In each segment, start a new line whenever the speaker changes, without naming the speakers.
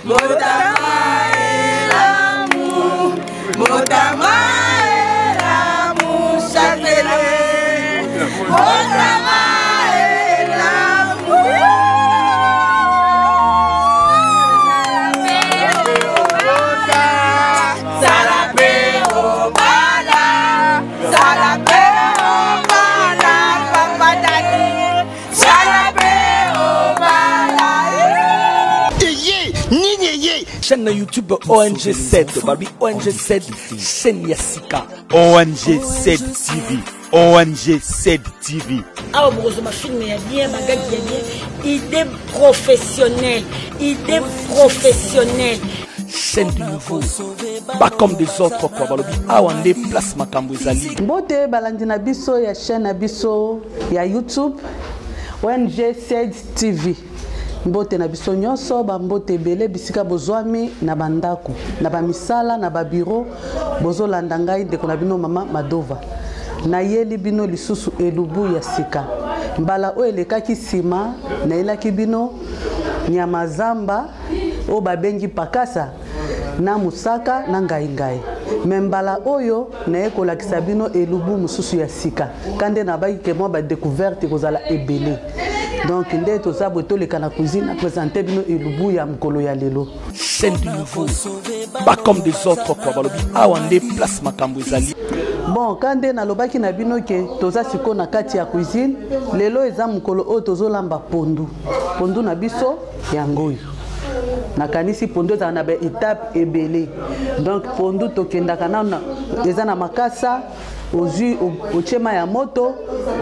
Motama et l'amour, Motama et l'amour, chantez-le. Motama et l'amour. Salapé au bala, salapé au bala, papa Dani, salapé au bala.
Chaîne YouTube ONG7, Babi ONG7, chaîne Yassika.
ONG7 TV, ONG7 TV.
Ah, bon, ma film est bien, ma gars est bien. Idée professionnelle, idée professionnelle.
Chaîne du nouveau, pas comme des autres quoi. Balobi, Awande place Makambo Ezali.
Mbote balandina biso ya chaîne biso ya YouTube ONG7 TV. Mbote na biso nyonso ba mbote belé bisika bozwami na bandako na ba misala na ba bureau bozo landa ngai ndeko na bino mama Madova na yeli bino lisusu elubu ya sika mbala o elekaki sima na elaki bino nyama zamba o babengi pakasa na musaka na ngai membala oyo na ekolakisa bino elubu mususu ya sika kande na baki ke mo ba découverte kozala ebele. Donc, ndé to sa boto le kana cuisine a présenté bino elubu ya mkolo ya lelo.
Chaîne du nouveau, pas comme des autres quoi. Balobi, Awande place Makambo Ezali.
Bon, quand na lobaki na bino ke toza siko na kati ya cuisine, lelo eza mkolo o tozo lamba pondu. Pondu na biso yangoyo. Na kanisi pondu za na be étape ebele. Donc pondu to kenda kana na eza na makasa ozui ochema ya moto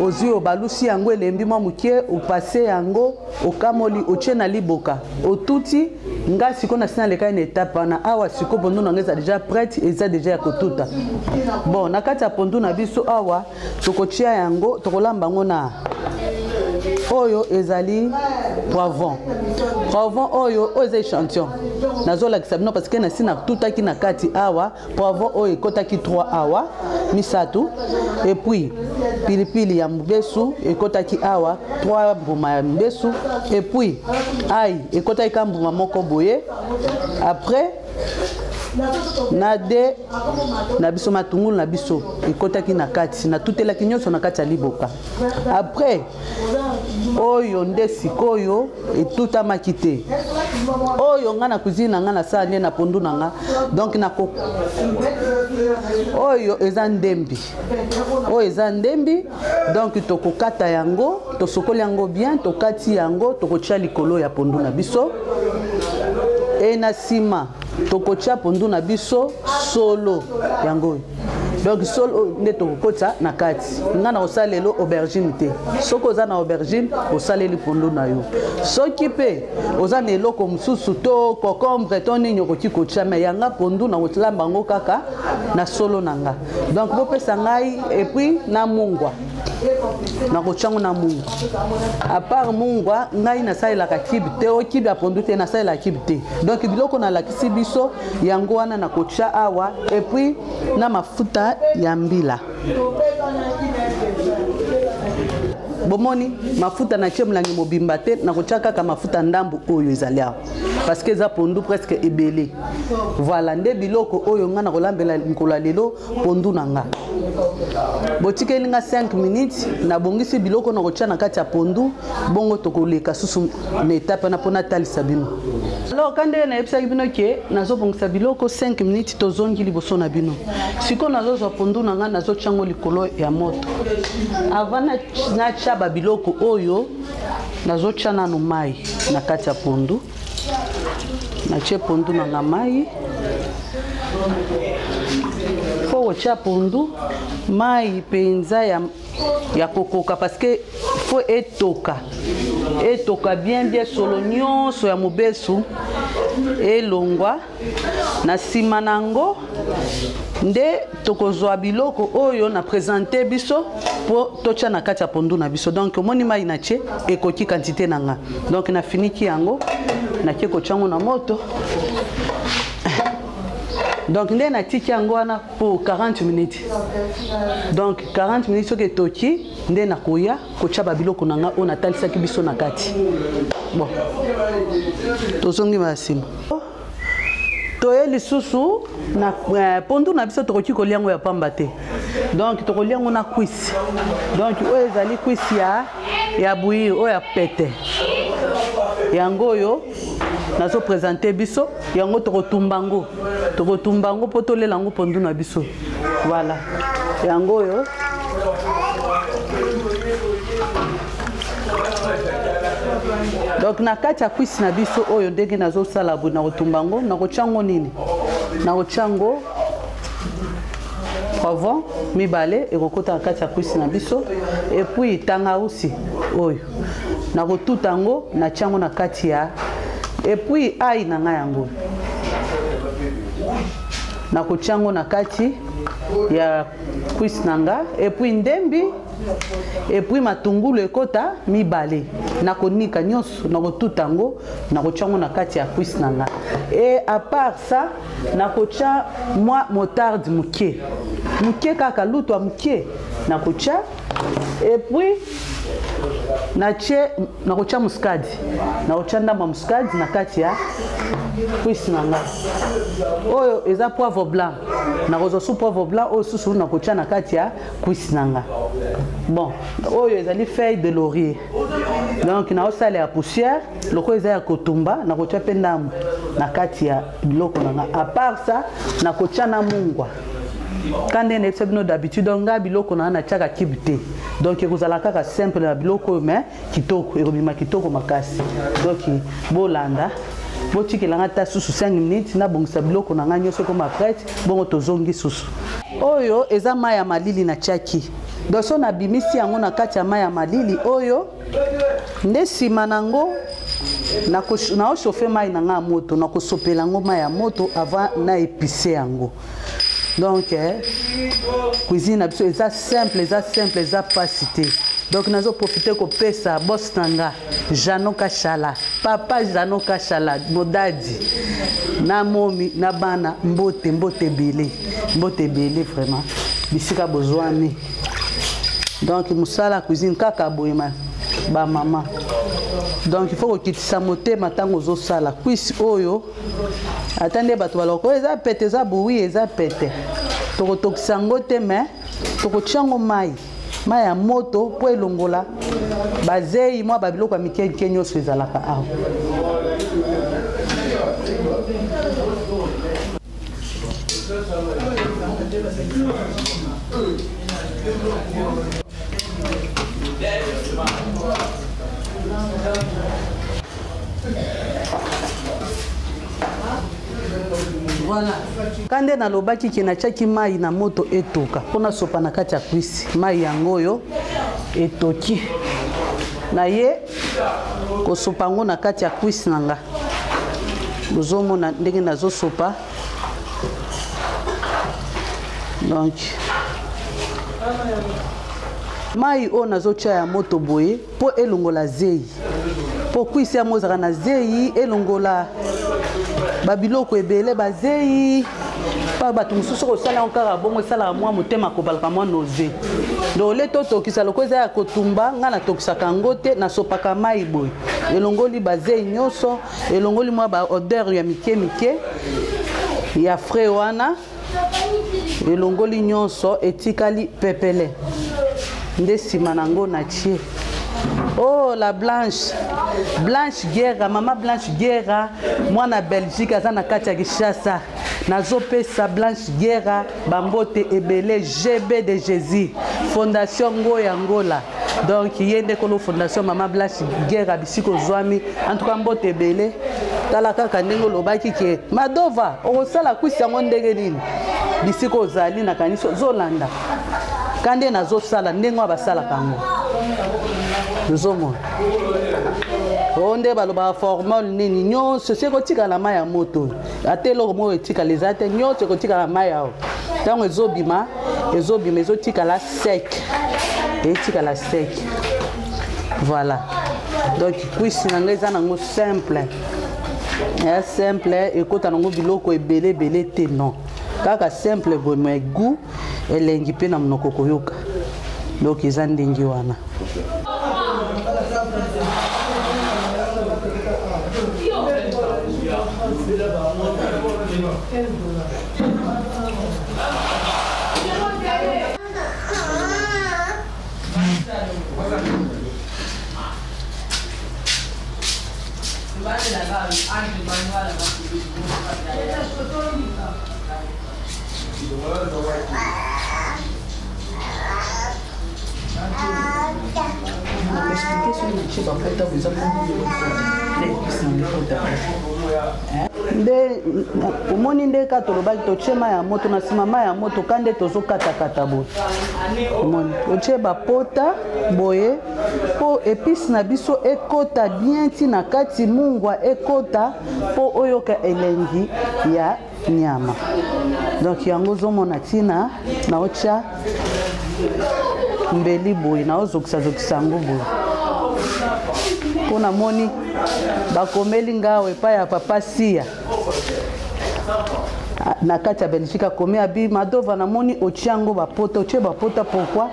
ozui obalusi yango elembi mwa mukie opase yango okamoli ochena liboka otuti nga siko na sina leka une étape na awa siko pondu na ngeza déjà prête eza déjà ya kotuta. Bon na kati ya pondu na biso awa tokotia yango tokolamba ngo na oyo ezali poivron oyo oyo échantillon nazola kisabino parce que na sina tutaki na kati awa poivron oyo ekotaki 3 awa misatu et puis pilipili ya mbesu ekotaki awa 3 mbuma ya mbesu et puis aïe ekotaki ka mbuma moko boye après na de na biso matungulu na biso ekotaki na kati na tutelaki nyonso na kati ya liboka après oyo nde sikoyo etutamaki te oyo nga na cuisine nga na sala nde na pondu na nga donc na oyo eza ndembi donc tokokata yango tosokoli yango bien tokati yango tokotia likolo ya pondu na biso e na sima tokotia pondu na biso solo yango donc solo nde tokokota na kati nga na osalelo aubergine te soko oza na aubergine osaleli pondu na yo soki pe oza na eloko mosusu to concombre to nini okoki kotia me yanga pondu na kotilamba yango kaka na solo na nga donc bopesa ngai et puis na mungwa na kochango na mungwa à part mungwa ngai nasalelaka kibi te o kibi ya pondu te nasalela kibi te donc biloko na lakisi biso yango wana na kotia awa et puis na mafuta ya mbila bomoni mafuta na chemlangi mobimba te na kochaka ka mafuta ndambu oyo ezali awa parce que za pondu presque ebele voilà nde biloko oyo nga na kolambela nkola lelo pondu na nga botikeli nga 5 minutes na bongisi biloko na kocha na kati ya pondu bongo tokoleka susu na étape na pona talisa bino alors kande na epsa bino ke nazo bongisa biloko 5 minutes tozongi liboso na bino siko nazo zo pondu na nga nazo chango likolo ya moto avant na chaba biloko oyo nazo chana no mai na kati ya pondu na che pondu na nga mai faut cha pondu mai penza ya kokoka parce que faut etoka bien solo nyonso ya mobesu elongwa na sima nango nde tokozwa biloko oyo na présenter biso po tocha na kati ya pondu na biso donc moni mai na che ekoki quantité nanga donc na finiki yango na keko chango na moto donc nde na tiki yango wana pour 40 minutes donc 40 minutes soki toki nde na koya kocha biloko nanga ona talisaki biso na kati bon tozongi masimo toye lisusu na pondu na biso tokoki koliango ya pamba te donc tokoliango na kwisi donc oyo ezali kwisi ya bouillir oyo ya pete yango oyo nazo présenter biso yango tokotumbango po tolela ngo pondu na biso voilà yango oyo donc na kati ya kwisi na biso oyo ndenge nazo sala bu na kotumbango na kochango nini na kochango poivron mibale ekokota na kati ya kwisi na biso et puis tangausi oyo na kotuta ngo na chango na kati ya et puis ai na nga yango na kochango na kati ya kwisi nanga et puis ndembi et puis matungulu ekota mibale na konika nyonso na kotuta ngo na kochango na kati ya kwisi nanga et à part ça na kocha moi motarde muke kaka lutwa muke na kocha et puis na kocha muscade na kocha ndamba muscade na kati ya kwisi nanga oyo eza poivre blanc na kozosu poivre blanc oyo susu na kocha na kati ya kwisi nanga bon oyo ezali feuille de laurier donc na osala ya poussière loko eza ya kotumba na kocha pe ndambo na kati ya biloko nanga à part ça na kocha na mungwa quand on est d'habitude on a biloko na chaka kibite donc ekozala kaka simple na biloko mais kitoko erobima kitoko makasi donc bolanda botikelanga ta susu 5 minutes na bongisa biloko na nga nyonso koma prête bongo tozongi susu oyo eza mai ya malili na chaki donc so na bimisi yango na kati ya mai ya malili oyo nde sima nango na ochauffer mai na nga moto na kosopela ngo mai ya moto avant na épicer yango. Donc cuisine absolument simple, eza pas cité. Donc nous avons profité ko pesa boss nanga Jano Kashala, papa Jano Kashala, modadi na momi na bana mbote belé vraiment. Bisika bozwami. Donc musala cuisine kaka boyema ba maman. Donc il faut que tu samote matango zo sala cuisse oyo. Attendez bato baloko eza pete za boui eza pete. Toko tokisango te mais toko chango mai ya moto po elongola bazei mwa babiloko ya mike nyonso ezalaka awa. Voilà. Quand on a lobaki qui na chaki mai na moto etoka pona sopa na kati ya kwisi mai yango yo etoki na ye ko sopa ngo na kati ya kwisi nanga bozomo na ndenge nazo sopa donc mai o nazo cha ya moto boye po elongola zei po kwisi ya mozaka na zei elongola babiloko ebele bazei pa bato mususu kosala okara bongo esala mwa motema kobalaka mwa noze do le to tokisa loko eza ya kotumba nga na tokisaka yango te na sopaka mai boye elongoli bazei nyonso elongoli mwa ba odeur ya mike ya frais wana elongoli nyonso etikali pepele nde sima nango na tie. Oh la Blanche Guerra, maman Blanche Guerra, moi na Belgique azana kati ya Kinshasa. Nazo pesa Blanche Guerra, bambote ebele GB de Jésus, Fondation Ngoya Angola. Donc yende kolo Fondation maman Blanche Guerra bisiko zwami, en tout cas mbote ebele. Tala kaka ndenge lobaki ke Madova, okosala kwisi yango ndenge nini? Bisiko zali na kaniso zolanda. Kande nazo sala ndenge abasala kango. Zomo onde baloba formule nini nyonso se kotika la mai ya moto atelo mo etika les ate nyonso kotika la mai yao tango ezobima ezotika la sec etika la sec voilà donc cuisse nanga eza nango simple ekota nango biloko ebele te non kaka simple vraiment goût elengi pe na monoko koyoka donc eza ndenge wana. nde omoni nde ka tolobaki totie mai ya moto na nsima mai ya moto ka nde tozokatakata boye omoni totie bapota boye mpo episi na biso ekota bien ti na kati mungwa ekota mpo oyoka elengi ya nyama donc yango ozomona ntina naotya mbeli boye naozokisazokisa yango boye mpo namoni bakomeli ngawe epai ya papa Sia na kati ya Belgique akomi abi Madova namoni otie yango bapota otie bapota pourquoi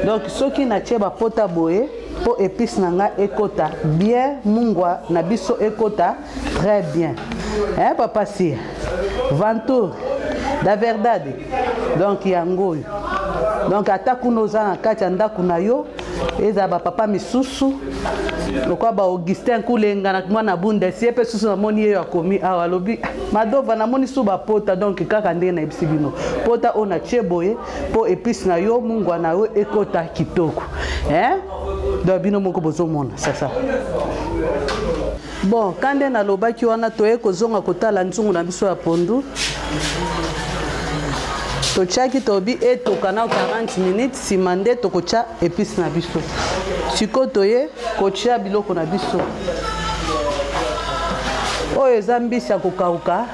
donc soki natie bapota boye mpo épice na nga ekota bien mungwa na biso ekota très bien hein papa Sia Vantour da verdade donc yango oyo donc ata kuna oza na kati ya ndako na yo eza bapapa misusu lokwa ba Augustin Kulenga na mwana Bundesi epe susu namoni ye akomi awa alobi Madova namoni su bapota donc kaka ndenge na ebisi bino pota ona tie boye po épice na yo mungwa na yo ekota kitoko hein donc bino moko bozomona sasa bon kande na lobaki wana toye kozonga kotala nzungu na biso ya pondu tochaki tobi etoka na 40 minutes nsima nde tokotya épice na biso siko toye kotya biloko na biso oyo eza mbisi ya kokauka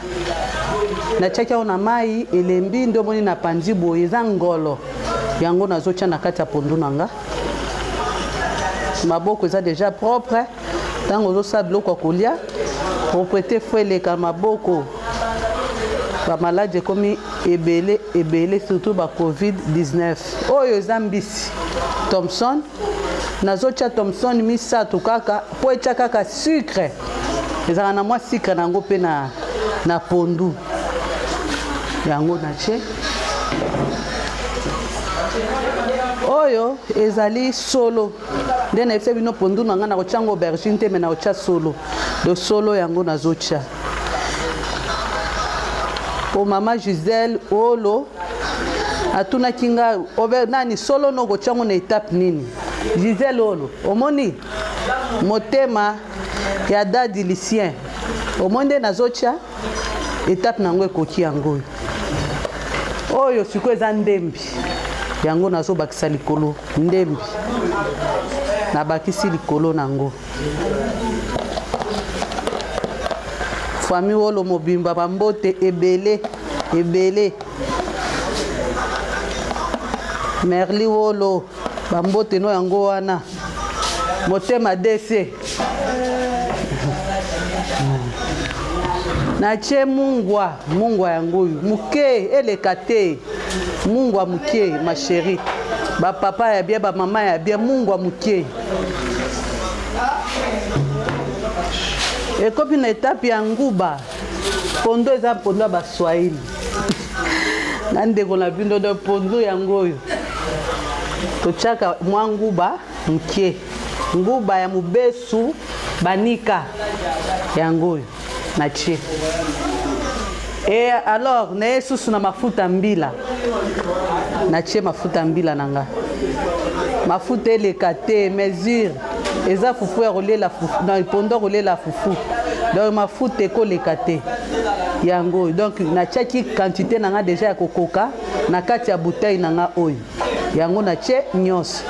natyaki yango na mai elembi nde omoni na panzi boye eza ngolo yango nazotya na kati ya pondu na nga maboko eza déjà propre ntango ozosala biloko ya kolia propreté fo eleka maboko bamaladi ekomi ebele surtout ba covid-19 oyo eza mbisi Thomson nazotya Thomson misato kaka po etya kaka sucre ezala na mwa sucre nango mpe na pondu yango natie oyo ezali solo nde na efse bino pondu na nga na kotya ngo aubergine te me na kotya solo do solo yango nazotya po mama Giselle olo atunaki nga nani solo no kotya ngo na étape nini Giselle olo omoni motema ya dadi Lucien omoni nde nazotya étape nango ekoki yango oyo siko eza ndembi yango nazobakisa likolo ndembi nabakisi likolo nango famille olo mobimba bambote ebele merli wolo bambote no yango wana motema DC natie mungwa yango oyo muke eleka te mungwa muke ma chérie bapapa ya bien bamama ya bien mungwa muke ekopi na étape ya nguba pondo eza pondo ya baswahili na ndeko na bino de pondo yango oyo totyaka mwa nguba muke nguba ya mobesu banika yango oyo natie et alors naye susu na mafuta mbila natie mafuta mbila na nga mafuta eleka te mesure eza fufu ya kolela fufu na pondo kolela fufu donc mafuta ekoleka te yango donc natiaki quantité na nga déjà ya kokoka na kati ya bouteille na nga oyo yango natie nyonso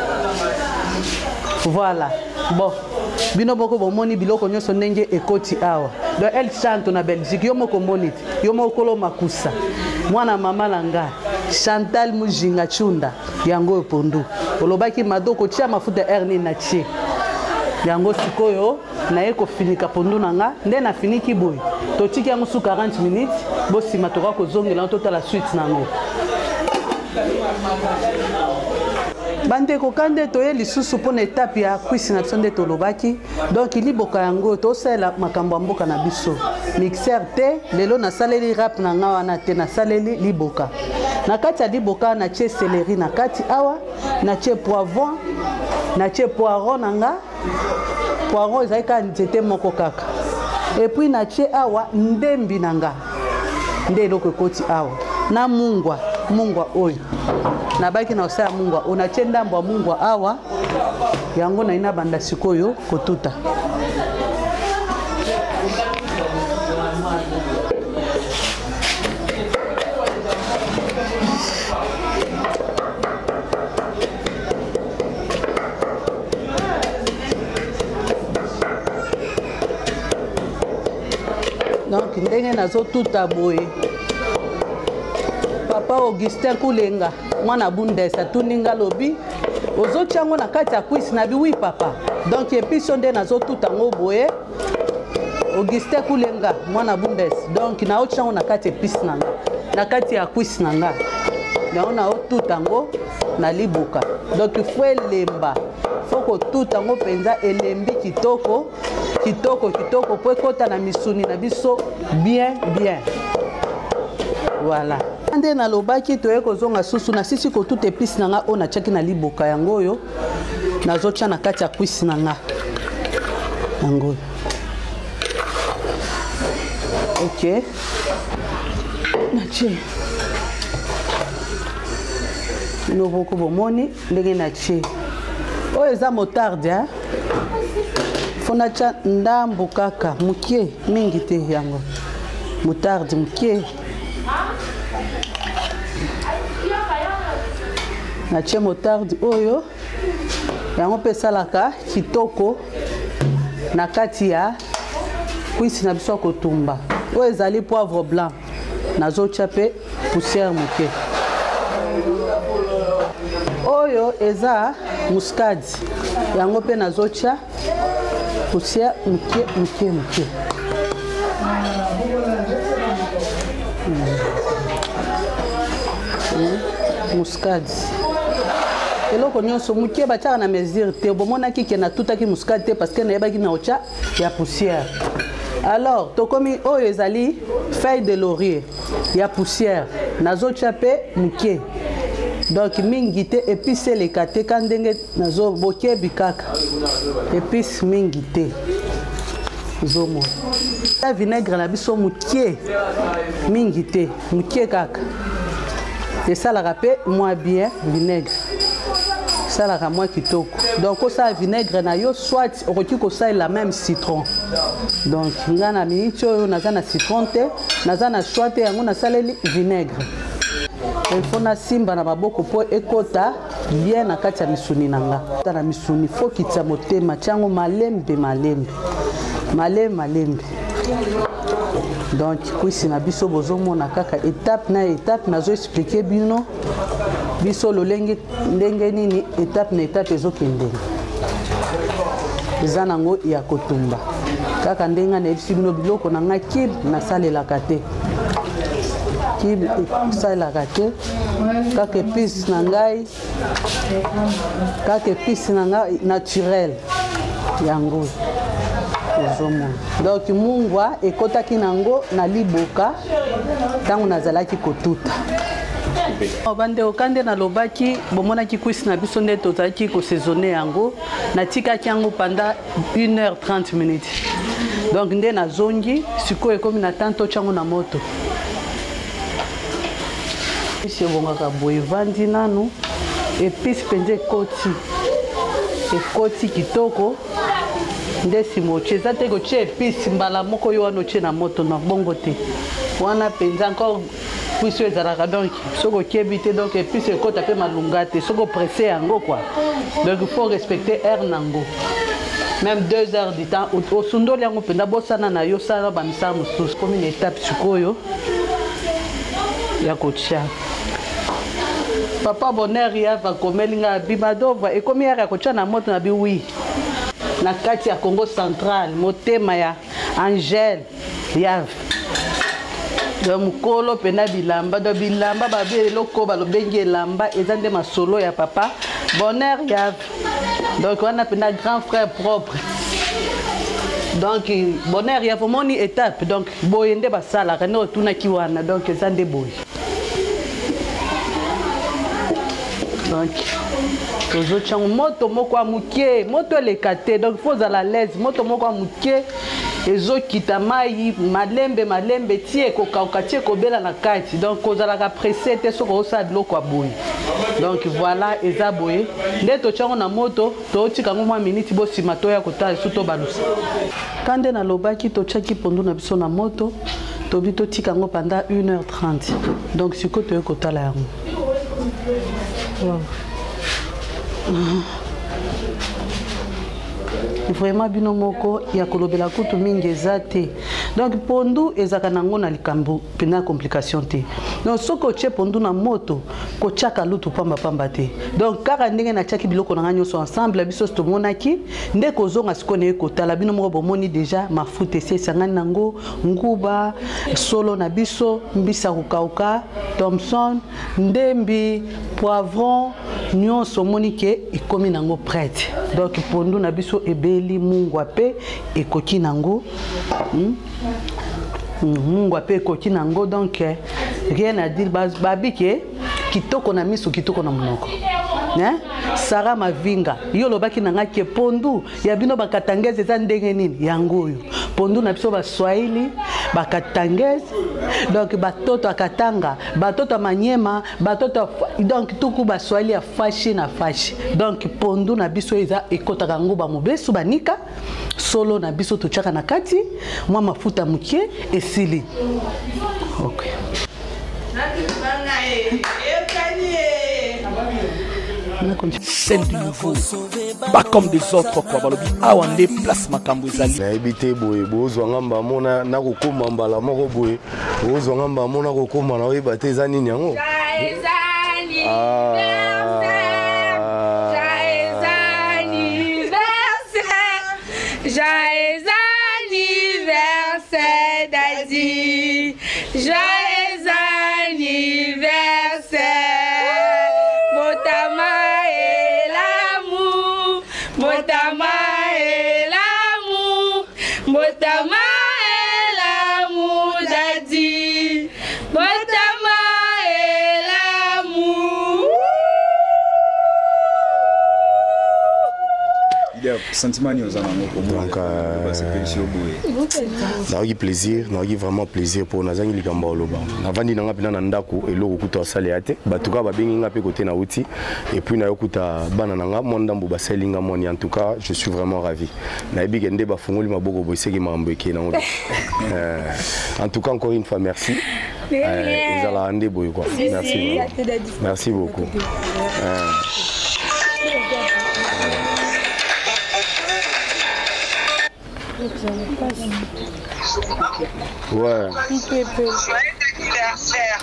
voilà bon bino boko bomoni biloko nyonso ndenge ekoti awa donc elle chante na Belgique yo moko monite yo moko makusa mwana mama na nga Chantal Mujinga Chunda yango pondu olobaki madoko tia mafuta erni na tie yango sikoyo na eko finika pondu na nga nde na finiki boy to tiki yango su 40 minutes bosima toka kozongela tota la suite nango bande kokande toye lisusu pona étape ya kwisi na biso nde tolobaki donc liboka yango tosala makambo mboka na biso mixer te lelo na saleli rap na nga wana te na saleli liboka na kati ya liboka na tie céleri na kati awa na tie poivron na tie poiron na nga poiron ezali ka nzete moko kaka et puis na tie awa ndembi na nga nde eloko ekoti awa na mungwa oyo nabaki na osala mungwa oyo na tie ndambo ya mungwa awa yango na ina banda sikoyo kotuta donc ndenge nazotuta boye papa Augustin Kulenga mwana Bundes atuninga lobi ozotia yango na kati ya kwisi na bi oui papa donc episo nde nazotuta ngo boye Augustin Kulenga mwana Bundes donc naotia yango na kati episi nanga na kati ya kwisi nanga yango naotuta ngo na liboka donc faut elemba faut kotuta ngo penza elembi kitoko po ekota na misuni na biso bien voilà nde nalobaki toye kozonga susu na sisi kotuta episi na nga oyo natiaki na liboka yango oyo nazotia na kati ya kwisi na nga yango oyo ok natie noboko bomoni ndenge natie oyo eza motarde fona tia ndambo kaka mukie mingi te yango motarde mukie natie motarde oyo yango mpe esalaka kitoko na kati ya kwisi na biso ya kotumba oyo ezali poivre blanc nazotia mpe poussière moke oyo eza muscade yango mpe nazotia poussière moke muscade eloko nyonso moke batiaka na mesure te bomonaki ke natutaki muscade te parce que nayebaki na otia ya poussière alors tokomi oyo ezali feuille de laurier ya poussière nazotia mpe moke donc mingi te épice eleka te ka ndenge bokebi kaka épice mingi te zomona ya vinaigre na biso moke mingi te moke kaka esalaka mpe mwa bien vinaigre esalaka mwa kitoko donc osala vinaigre na yo soit okoki kosalela même citron donc nga na miniti oyo naza na citron te naza na choix te yango nasaleli vinaigre il faut nasimba na maboko mpo ekota bien na kati ya misuni na nga na misuni fo kitisa motema tiango malembe donc kwisi na biso bozomona kaka étape na étape nazo expliquer bino biso lolenge ndenge nini étape na étape ezokende eza nango ya kotumba kaka ndenge nayebisi bino biloko na nga kibe nasalelaka te kibe esalelaka te kaka épice na ngai naturel yango donc mungwa ekotaki nango na liboka ntango nazalaki kotuta bande okande nalobaki bomonaki kwisi na biso nde tozalaki kosaisonne yango natikaki yango pendant 1h30 minutes donc nde nazongi sikoyo ekomi na temps totia yango na moto isi ebongaka boye evandi nanu episi mpenza ekoti kitoko nde simotie eza te kotie episi mbala moko yo wana otie na moto na bongo te wana mpenza encore puisi oyo ezalaka donc soki okebi te donc episi ekota mpe malunga te soki opresse yango quoi donc il faut respecter aire nango même 2 heures du temps osundoli yango mpenza bosana na yo sala bamisala mosusu komi na étape sikoyo ya kotia papa bonheur ya vakomeli nga bimadova ekomi ere ya kotia na moto na biwi na kati ya Congo central motema ya Angèle Yave do mukolo pena bilamba do bilamba babi eloko balobengi elamba eza nde masolo ya papa bonheur ya donc on a un grand frère propre donc bonheur ya vraiment une étape donc boyende basala kana tuna kiwana donc ça ndé boy donc tozo moto moko amukie moto lekate donc faut à la l'aise moto moko amukie ezo kitamai malembe tie ko kaukatie ko bela na kati donc kozala ka pressé te soko osa biloko aboyi donc voilà eza boye nde to chango na moto to tika ngoma minute bo sima to ya kota suto balusa kande na lobaki to chaki pondu na biso na moto to bito tika ngo pendant 1h30 donc siko to kota la yango wow. Vraiment bino moko ya kolobela kutu mingi ezate donc pondu ezaka nango na likambo pena complication te donc soko che pondu na moto ko chaka lutu pamba te donc kaka ndenge na chaki biloko na nyo so ensemble biso to monaki nde kozonga sikone ekotala bino moko bomoni déjà mafuta ese sangani nango nguba solo na biso mbisa kukauka Thomson ndembi poivron nyonso monike ikomi nango prête donc pondu na biso ebeli mungwa pe ekoki nango mungwa pe ekoki nango donc rien à dire babike kitoko na miso kitoko na monoko hein Sarah Mavinga yo lobaki nanga ke pondu ya bino bakatangeze za ndenge nini yango yo pondu na biso ba Swahili bakatangeze donc batoto akatanga batoto manyema batoto donc tuku ba Swahili ya fashi na fashi donc pondu na biso eza ekotaka nguba mobesu banika solo na biso tochaka na kati mwa mafuta mukie esili okay
celle du nouveau pas comme des autres quoi balobi awande place makambo ezali
na ebité boye bozwa ngamba mona na kokoma mbala moko boye bozwa ngamba mona kokoma na oyeba te eza nini yango
Joyeux anniversaire Daddy, joyeux anniversaire. Motama et l'amour, Motama et l'amour, Motama et l'amour Daddy, Motama et l'amour.
Il y a sentiment aux
donc naoki plaisir naoki vraiment plaisir pour nazangi likamba oloba navandi nanga pena na ndako eloko kuta osala ate batuka babengi nga pe côté na uti et puis na yokuta bana nanga mondambo baselinga moni en tout cas je suis vraiment ravi na ebi kende ba fungoli maboko boiseki mambo eke na en tout cas encore une fois merci ezala ande boy quoi merci merci beaucoup ouais.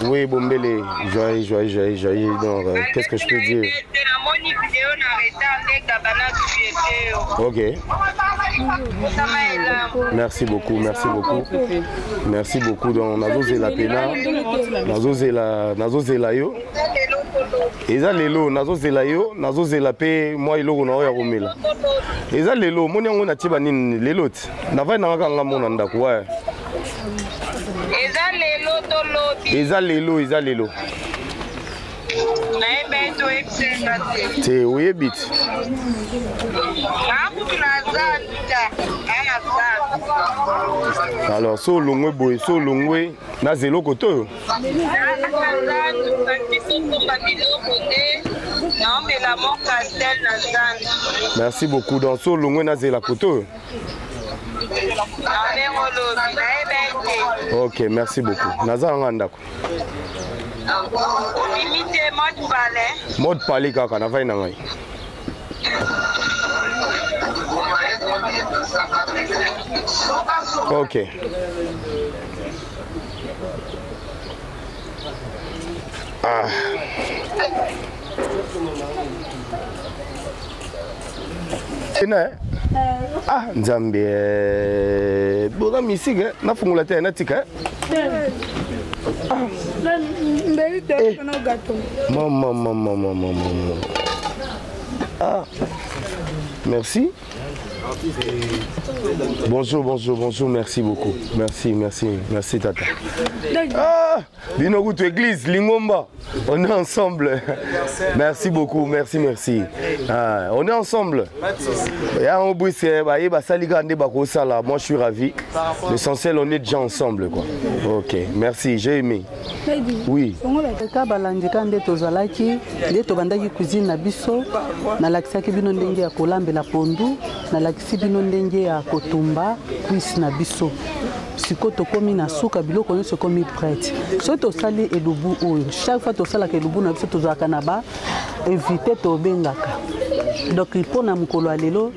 Oui, Bombele, joyeux. Donc, qu'est-ce que je peux dire? Ok. Merci beaucoup. Donc, nazo la pena, nazo la yo. Eza lelo, nazo la yo, nazo la pe, moi iloko na oya romela. Eza lelo, moni yango na tiba nini lelo. Na vai na ngaka mona ndako ouais. Eza lelo. C'est oui bit. Alors so longwe boy, so longwe na zelo koto. Merci beaucoup dans so longwe na zela koto. Ok, merci beaucoup. Naza ngandako. Mode parler kaka na vai na ngai. Ok. Ah. Ah, Nzambe. Boga misige na fungula te na tika. Mama. Ah, merci. Bonjour, bonjour, bonjour, merci beaucoup. Merci, merci, merci Tata. Ah, Binokutu Église, Lingomba, on est ensemble. Merci beaucoup, merci, merci. Ah, on est ensemble. Moi je suis ravi. L'essentiel, on est déjà ensemble, quoi. Ok, merci, j'ai aimé. Oui.
Cuisine na biso na lakisaki bino ndenge ya kolambela pondu na lakisi bino ndenge ya kotumba cuisse na biso siko tokomi na suka biloko nyonso komi prête so tosali elubu oyo chaque fois tosalaka elubu na biso tozalaka na ba invité tobengaka donc mpona mokolo ya lelo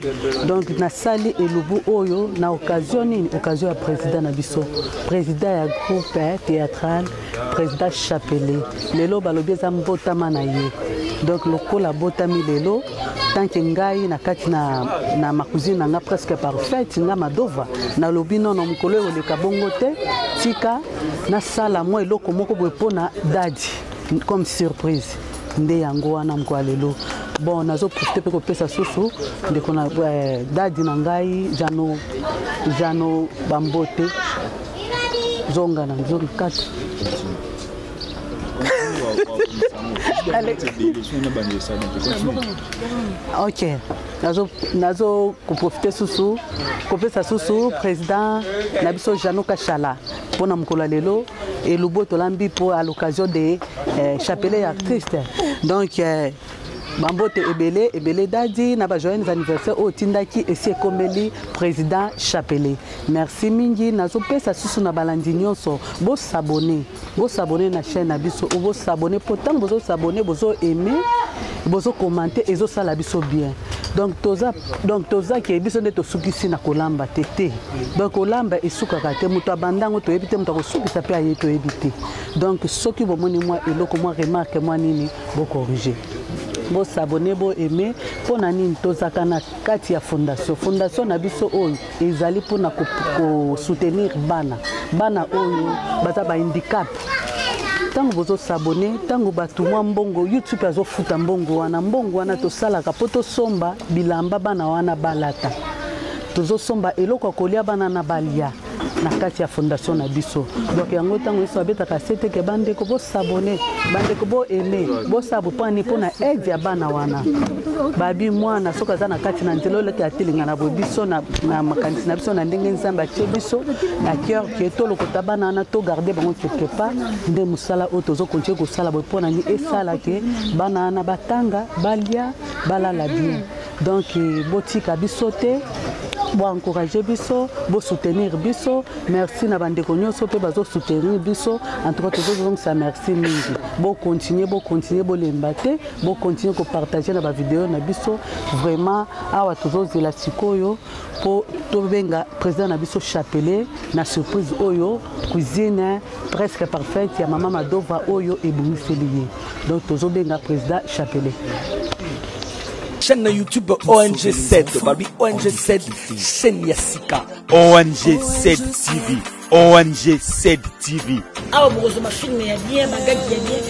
donc nasali elubu oyo na occasion nini occasion ya président na biso président ya groupe théâtral président Chapelet lelo balobi eza mbotama na ye donc lokola botami lelo tant que ngai na kati na makuzine na nga presque parfaite nga madova na lobi non mokolo oyo leka bongo te tika na sala mo eloko moko boye pona dadi comme surprise nde yango wana mko lelo bon nazo profiter pe ko pesa susu ndeko na dadi na ngai jano bambote zonga na nzuri kati ok nazo profiter susu kopesa susu président na biso Jano Kashala pona mokolo lelo et lubo tolambi pour à l'occasion de Chapelet artiste donc Bambote ebele dadi na ba joyeux anniversaire au tindaki esi ekomeli président Chapelet. Merci mingi nazo pesa susu na balandi nyonso bo s'abonner na chaîne na biso bo s'abonner pourtant bozo s'abonner bozo aimer bozo commenter ezo sala biso bien. Donc toza ki biso nde to sukisi na kolamba tete. Donc kolamba esuka kate muto abandango to ebite muto ko sukisa pe aye to ebite. Donc soki bomoni moi eloko moi remarque moi nini bo corriger. Bo s'abonner bo aimer pona nini tozaka na kati ya fondation na biso oyo ezali pona ko soutenir bana oyo baza ba handicap tango bozo s'abonner tango batumwa mbongo YouTube azo futa mbongo wana to salaka poto somba bilamba bana wana balata tozo somba eloko kolia bana na balia na kati ya fondation na biso donc yango tango eso abeta ka sete ke bande ko bo s'abonner bande ko bo aimer bo sabu pani pona aide ya bana wana babi mwana soka za na kati na nzelo leke atelinga na bobiso na makanisi na biso na ndenge nzamba tie biso na cœur qui est tolo kota bana na to garder bango quelque part nde musala o tozo continuer ko sala bo pona ni esala ke bana na batanga balia balala bien donc botika bisote bo encourager biso bo soutenir biso merci na bande ko nyonso pe bazo soutenir biso en tout cas toujours ça merci mingi bo continuer bo lembate bo continuer ko partager na ba vidéo na biso vraiment awa toujours zela sikoyo po to benga président na biso Chapelet na surprise oyo cuisine presque parfaite ya mama Madova oyo ebungiseli donc toujours benga président Chapelet.
Chaîne YouTube ONG7, Babi ONG7, chaîne Yassika.
ONG7 TV, ONG7 TV.
Ah, bon, ma film est bien, ma gag est bien.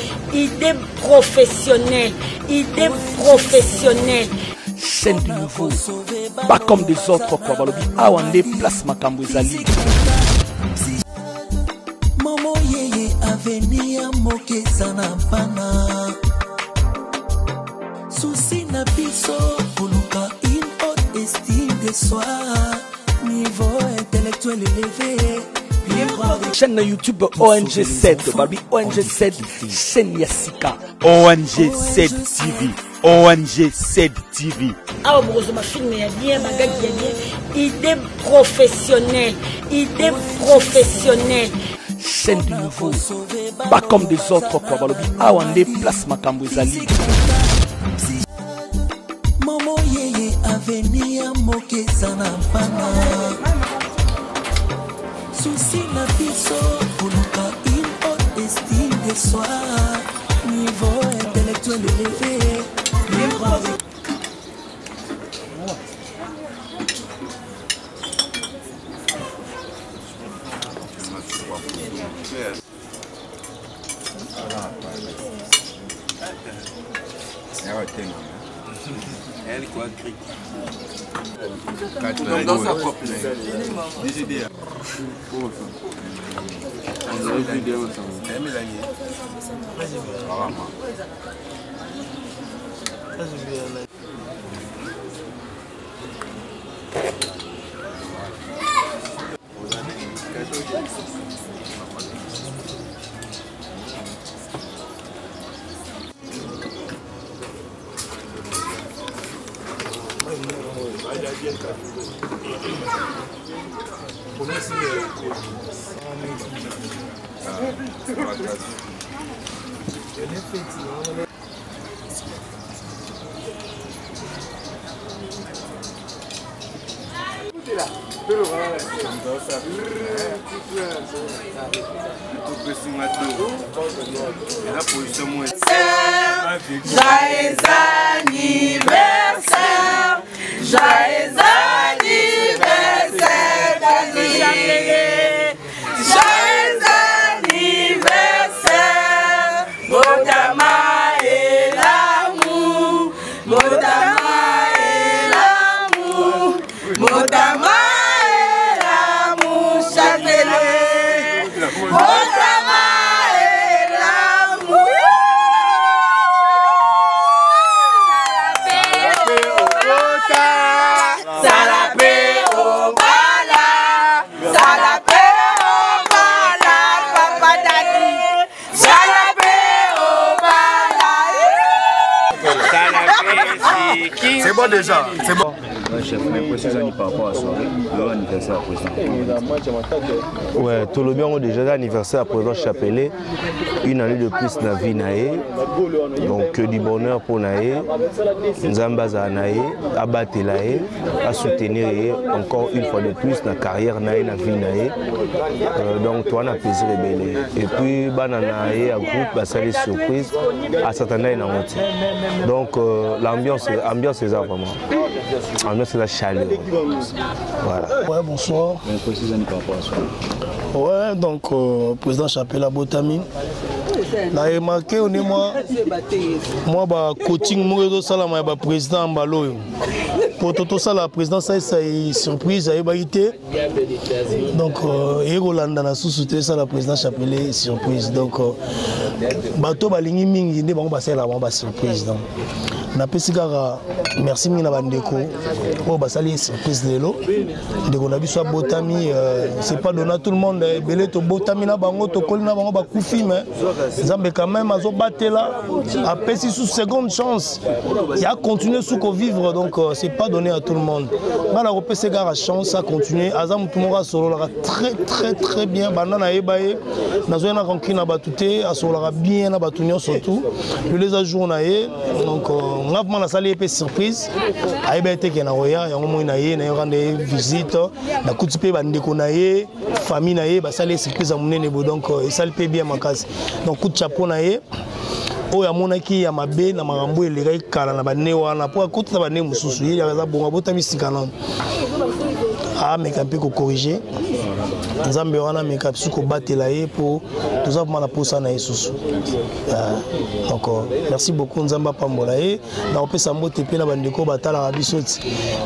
Idée professionnelle.
Chaîne du nouveau, pas comme des autres quoi, Balobi. Ah, on est place Makambouezali.
Maman yeye avenir moke sanapana. Souci na biso koluka une haute estime de soi, niveau intellectuel élevé.
Chaîne YouTube ONG7, Babi ONG7, chaîne Yassika.
ONG7 TV, ONG7 TV.
Ah, bon, ma film est bien, ma gag est bien. Idée professionnelle.
Chaîne du nouveau, pas comme des autres quoi, Balobi. Ah, on est place Makambouezali.
Maman yeye avenir moke sanapana. Souci na biso koluka une haute estime de soi, niveau intellectuel élevé.
Elle quoi crie. Dans sa propre des idées. On a vu des ensemble.
Joyeux anniversaire, joyeux anniversaire, joyeux anniversaire, Botama et l'amour, Botama et l'amour, Botama et l'amour, Châtelet, Botama et l'amour.
C'est bon déjà, c'est bon.
Ouais, tout le bien déjà l'anniversaire à président Chapelet, une année de plus na vie nae, donc que du bonheur pour nae, Nzambaza nae, abattre nae, à soutenir encore une fois de plus la carrière nae, la vie nae, donc toi on a plaisir et belé. Et puis banana nae, un groupe, bah ça les surprises, à Satana na monté. Donc l'ambiance c'est ça vraiment. L'ambiance c'est la chaleur. Voilà.
Ouais, bonsoir. Ouais, donc président Chapelet Botami. J'ai remarqué au moi bah coaching moi de ça là bah président Mbalo. Pour tout ça la président ça c'est surprise à été. Donc et Rolanda na sous-souté ça la président Chapelet surprise. Donc bato balingi mingi ne bango basela bango ba surprise donc. Na pesikara merci mingi na bandeko oh basali surprise lelo ndeko na biso Botami c'est pas donné à tout le monde belé to Botami na bango to koli na bango ba kufi mais Nzambe quand même azo batela a pesi sous seconde chance il a continué sous ko vivre donc c'est pas donné à tout le monde na la pesikara chance à continuer azam tout monde solo la très bien banana ebaye nazo na rankina batute asola bien na batunyo surtout les jours na donc on a vraiment salé une surprise. Aïbete qui est na roya, yango mo na ye na rendre visite, na kutupe bandeko na ye, famille na ye, ba salé surprise à monene bo donc ça le paye bien ma case. Donc coup de chapeau na ye. Oya monaki ya mabe na marambo eleka kala na bane wana po akuta bane mususu ye ya za bonga Botami sikana. Ah mais quand peut corriger. Nzambe wana meka biso ko batela ye pour tout ça na posa na yesusu. Donc merci beaucoup Nzamba pambola ye na opesa mbote pe na bandeko batala biso ti.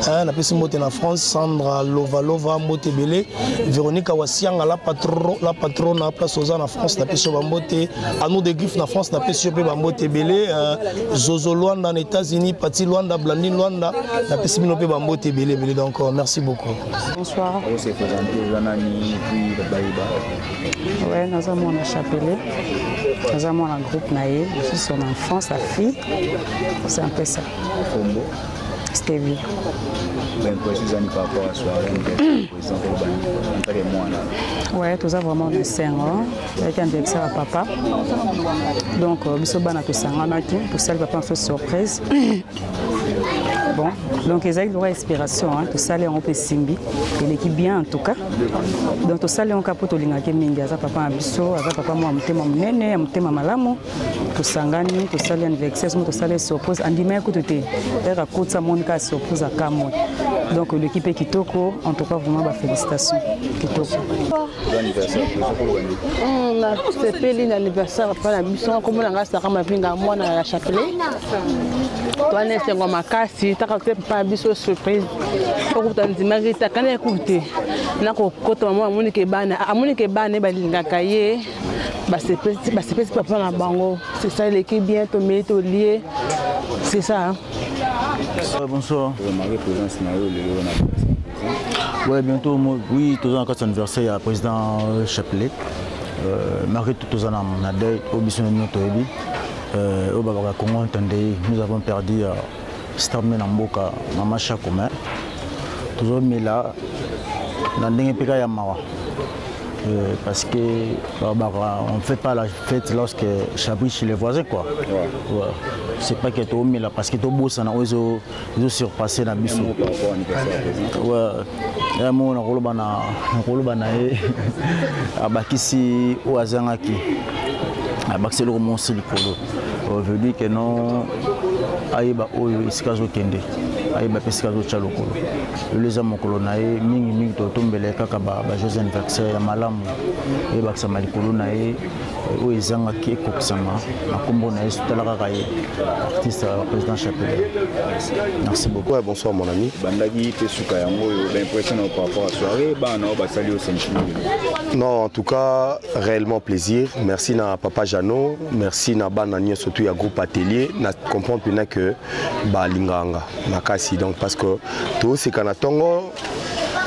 Na pesa mbote na France Sandra Lovalova mbote belé Véronique Wasianga la patronne na place aux na France na pesa mbote Anou de Griffe na France na pesa pe mbote belé Zozo Luanda na États-Unis Pati Luanda Blandine Luanda na pesa bino pe mbote belé donc merci beaucoup.
Bonsoir. Ouais, nous avons un Chapelet, nous avons un groupe naïe, je suis son enfant, sa fille, c'est un peu ça. Stevie. Ouais, tout ça vraiment de 5 ans, avec un directeur à papa. Donc, Bissoban a tout ça, pour ça, le papa a fait surprise. Bon, donc ils ont une vraie inspiration, tout ça, on peut simbi, et l'équipe bien en tout cas. Donc tout ça, on capote au lingake mingi, aza papa abisso, aza papa moi mutema munene, mutema malamu, tout sangani, tout ça, l'anniversaire, tout ça, les surprises, andi mais écoute, elle raconte ça, mon cas surprise à Cameroun. Donc l'équipe est Kitoko, en tout cas vraiment bah, félicitations, Kitoko.
On a fait l'anniversaire, pas la mission, comme on a resté à Ramapinga, moi, à la Chapelet.
Toi, c'est un makasi, tu as pas biso surprise. Pour que tu aies dit, tu as écouté. Na ko koto mama Monique Bana, Monique Bana balinga kaye. C'est pas na bango. C'est ça l'équipe bien to mettre au lié. C'est ça.
Bonsoir. Ouais, bientôt, oui, tous en 4 anniversaire, il y a le président Chapelet. Marie tous en Nadei, au Bissonnet Toebi, au Babaga Congo, nous avons perdu Starmen Amboka, Mamacha Commun. Toujours mis là, dans le Pika Yamawa. Parce que on ne fait pas la fête lorsque Chabri chez les voisins quoi. Ouais. C'est pas que tu as mis là parce que tu as bossé ils ont surpassé la biso. Ouais. Et moi on a abakisi au azangaki. Abakisi le roman silicolo. Je dis que non aïba oyo iskazo kende. Aïba peskazo chalokolo. Les hommes colonae mingi to tombele kaka ba José anniversaire ya malamu et ba sama likolo nae o ezanga ki ekokisama na kombo na yesu talaka kaye artiste président Chapelet. Merci beaucoup.
Ouais, bonsoir mon ami.
Bandagi pesuka yango l'impression par rapport à soirée bana ba sali au sentiment.
Non, en tout cas, réellement plaisir. Merci na papa Jano, merci na banani surtout ya groupe atelier na comprendre pena que ba linganga makasi donc parce que tout c'est kanatongo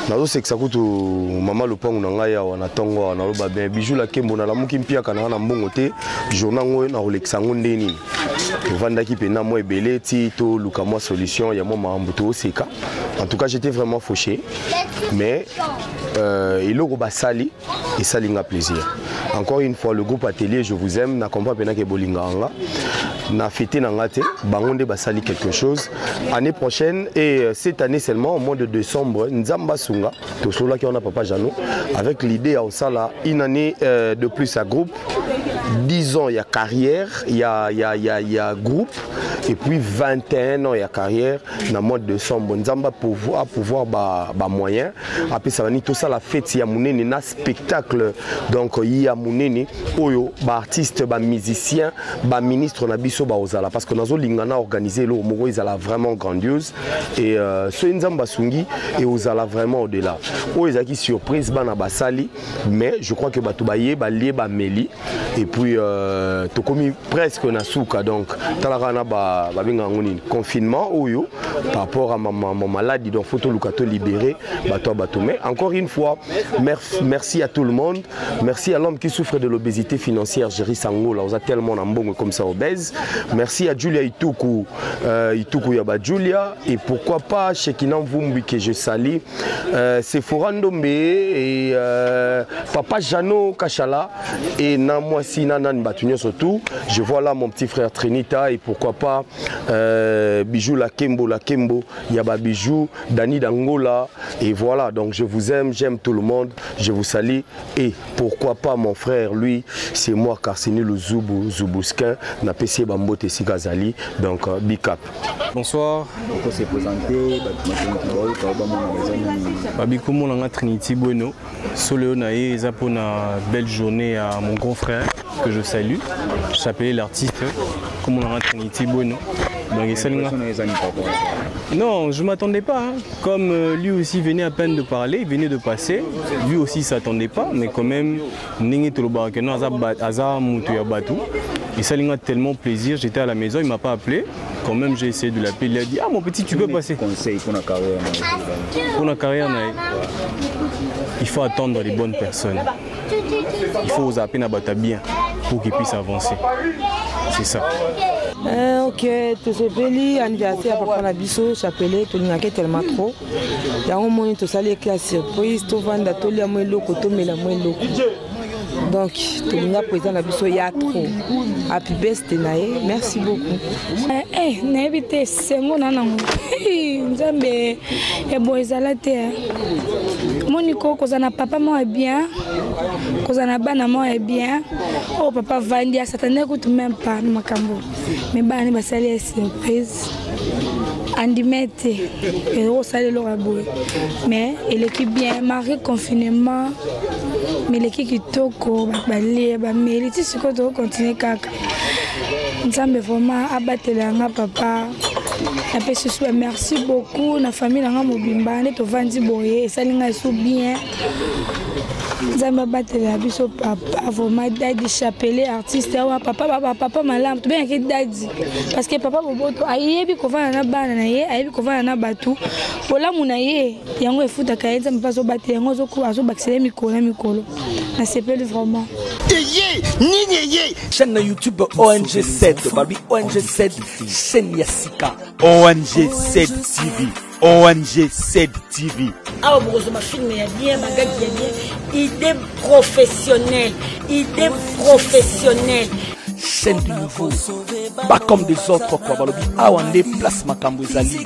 nazo sekisa kutu mama lopangu na ngai ya wana tongo na loba bien bijou la kembo na lamuki mpia kana na mbongo te journal ngo na rolekisa ngo ndeni vandaki pena mo ebele ti to luka mo solution ya mo mambo to seka. En tout cas, j'étais vraiment fauché mais il a basali et ça linga plaisir. Encore une fois le groupe atelier je vous aime na comprend pena ke bolinganga na fêté na ngate bangonde basali quelque chose année prochaine et cette année seulement au mois de décembre nzamba sunga to sola qui on a papa Jano avec l'idée à osala une année de plus à groupe 10 ans il y a carrière il y a groupe et puis 21 ans il y a carrière dans le mois de décembre nzamba pouvoir ba moyen après ça va ni tout ça la fête il y a munene na spectacle donc il y a munene oyo ba artiste ba musicien ba ministre na biso ba ozala parce que nazo lingana organiser le moko izala vraiment grandiose et ce nzamba sungi et ozala vraiment au-delà o ezaki surprise bana basali mais je crois que batu baye ba lie ba meli et puis to komi presque na souka donc talaka na ba benga ngoni confinement oyo par rapport à ma maladie donc faut to lukato libérer bato mais encore une fois merci à tout le monde, merci à l'homme qui souffre de l'obésité financière Jerry Sango là on a tellement d'ambongo comme ça obèse. Merci à Julia Ituku Yaba Julia et pourquoi pas Shekina Mvumbi que je salue, Sephora Ndombe et papa Jano Kachala et Namwasi Nanan Batunyo surtout. Je vois là mon petit frère Trinita et pourquoi pas Bijou la Kembo Yaba Bijou Dani Dangola et voilà donc je vous aime, j'aime tout le monde, je vous salue et pourquoi pas mon frère lui c'est moi Karsini le Zubuskin na PC Bambote Sikazali donc big up.
Bonsoir.
Pourquoi c'est présenté
Babikomo Langa Trinity Bueno. Soléo Naé, pour une belle journée à mon grand frère que je salue. Chapelet l'artiste comme Langa Trinity Bueno. Non, je ne m'attendais pas. Hein. Comme lui aussi venait à peine de parler, il venait de passer. Lui aussi ne s'attendait pas, mais quand même, et ça lui a tellement plaisir. J'étais à la maison, il ne m'a pas appelé. Quand même, j'ai essayé de l'appeler. Il a dit, ah mon petit, tu peux passer.
Conseil pour la carrière.
Pour la carrière, il faut attendre les bonnes personnes. Il faut aux appeler bien pour qu'ils puissent avancer. C'est ça.
Ok, tout ce pays anniversaire à papa Nabiso, Chapelet, tout le monde tellement trop. Il y a un moment où ça les surprise, tout le monde a tout le monde. Donc, tout le monde présent Nabiso, il y a trop. Happy birthday, Naé, merci beaucoup.
N'habitez c'est mon amour. Nzambe et boizala te. Moniko kozana papa moi bien. Kozana bana moi bien. Oh papa Vandi à Satané coûte même pas makambo. Mais bana basali surprise. Andimete et au salé l'oraboué. Mais l'équipe bien marqué confinement. Mais l'équipe qui toko balé ba mais tu sais que tu continuer kaka. Nzambe vraiment abattre la papa. Merci beaucoup. La famille n'a pas mobimba, net au venti boye, ça n'a pas bien. Zamba battre la biso papa, vraiment dadi chapelet artiste, papa malam, tout bien que dadi. Parce que papa boboto, aïe bi kova na bana na ye, aïe bi kova na batu. Ola munaye, yango efuta kaenza mpa so battre yango zo ko azo baxele mikolo. Na sepeli vraiment.
Chaîne YouTube ONG7, Babi ONG7, chaîne Yassika.
ONG7 TV, ONG7 TV.
Ah, bon, ma film est bien, ma gars est bien. Idée professionnelle, idée professionnelle.
Chaîne du nouveau, pas comme des autres quoi, Balobi. Ah, on est place Makambou Zali.